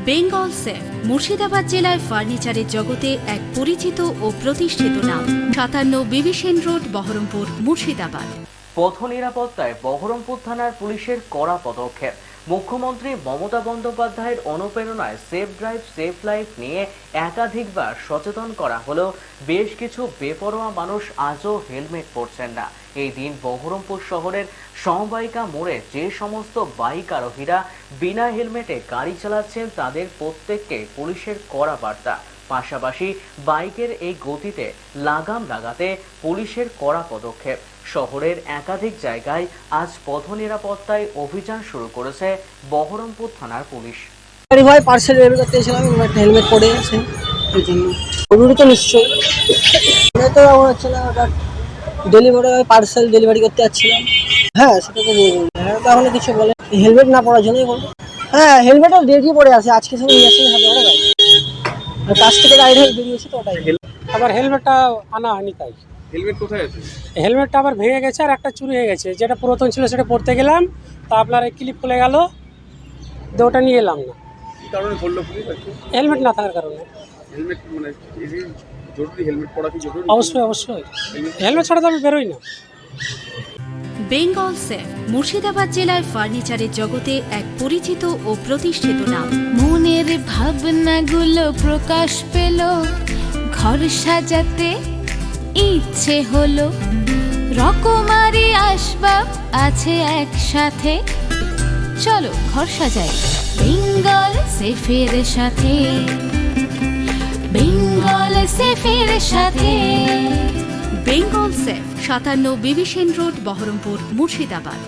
Bengal safe Murshidabad জেলায় ফার্নিচারের জগতে এক পরিচিত ও প্রতিষ্ঠিত নাম। 57 বিবি সেন রোড, বহরমপুর, মুর্শিদাবাদ। পথ নিরাপত্তায় বহরমপুর থানার পুলিশের কড়া পদক্ষেপ। মুখ্যমন্ত্রী মমতা বন্দ্যোপাধ্যায়ের অনুপ্রেরণায় সেফ ড্রাইভ সেফ লাইফ নিয়ে একাধিকবার সচেতন করা হলেও বেশ কিছু বেপরোয়া মানুষ আজও হেলমেট পরছেন না। এই দিন বহরমপুর শহরের সমবায়িকা মোড়ে যে সমস্ত বাইক আরোহীরা বিনা হেলমেটে গাড়ি চালাচ্ছেন তাদের প্রত্যেককে পুলিশের কড়া বার্তা। পাশাপাশি বাইকের এই গতিতে লাগাম লাগাতে পুলিশের কড়া পদক্ষেপ। শহরের একাধিক জায়গায় আজ পথ নিরাপত্তায় অভিযান শুরু করেছে বহরমপুর থানার পুলিশ। ভাই পার্সেল বের করতে এসেছিলাম, হেলমেট পরে আছে এই জন্য জরুরি তো নিশ্চয়ই। তো আমার হচ্ছে না, ওটা ডেলিভারি পার্সেল ডেলিভারি করতে যাচ্ছিলাম। হ্যাঁ সেটা তো তাহলে কিছু বলে হেলমেট না পরার জন্যই বলবো। হ্যাঁ হেলমেটও রেডি পরে আছে, আজকে সব নিয়ে আসলেই হবে। ওরা ভাই কাছ থেকে ডাইরেক্ট বেরিয়েছে তো ওটাই। আবার হেলমেটটা আনা হয়নি তাই। হেলমেট কোথায় আছে? হেলমেটটা আবার ভেঙে গেছে আর একটা চুরি হয়ে গেছে, যেটা পুরাতন ছিল সেটা পড়তে গেলাম, তা আপনার এই ক্লিপ খুলে গেল, তো ওটা নিয়ে এলাম না। কি কারণে বললো পুলিশ? হেলমেট না থাকার কারণে। হেলমেট মানে জরুরি, হেলমেট পরা কি জরুরি? অবশ্যই অবশ্যই, হেলমেট ছাড়া তো আমি বেরোই না। বেঙ্গল সেফ মুর্শিদাবাদ জেলায় ফার্নিচারের জগতে এক পরিচিত ও প্রতিষ্ঠিত নাম। মনের ভাবনাগুলো প্রকাশ পেল, ঘর সাজাতে ইচ্ছে হলো, রকমারি আসবাব আছে একসাথে, চলো ঘর সাজাই বেঙ্গল সেফের সাথে, বেঙ্গল সেফের সাথে। বেঙ্গল সেফ 57 বিবি সেন রোড, বহরমপুর, মুর্শিদাবাদ।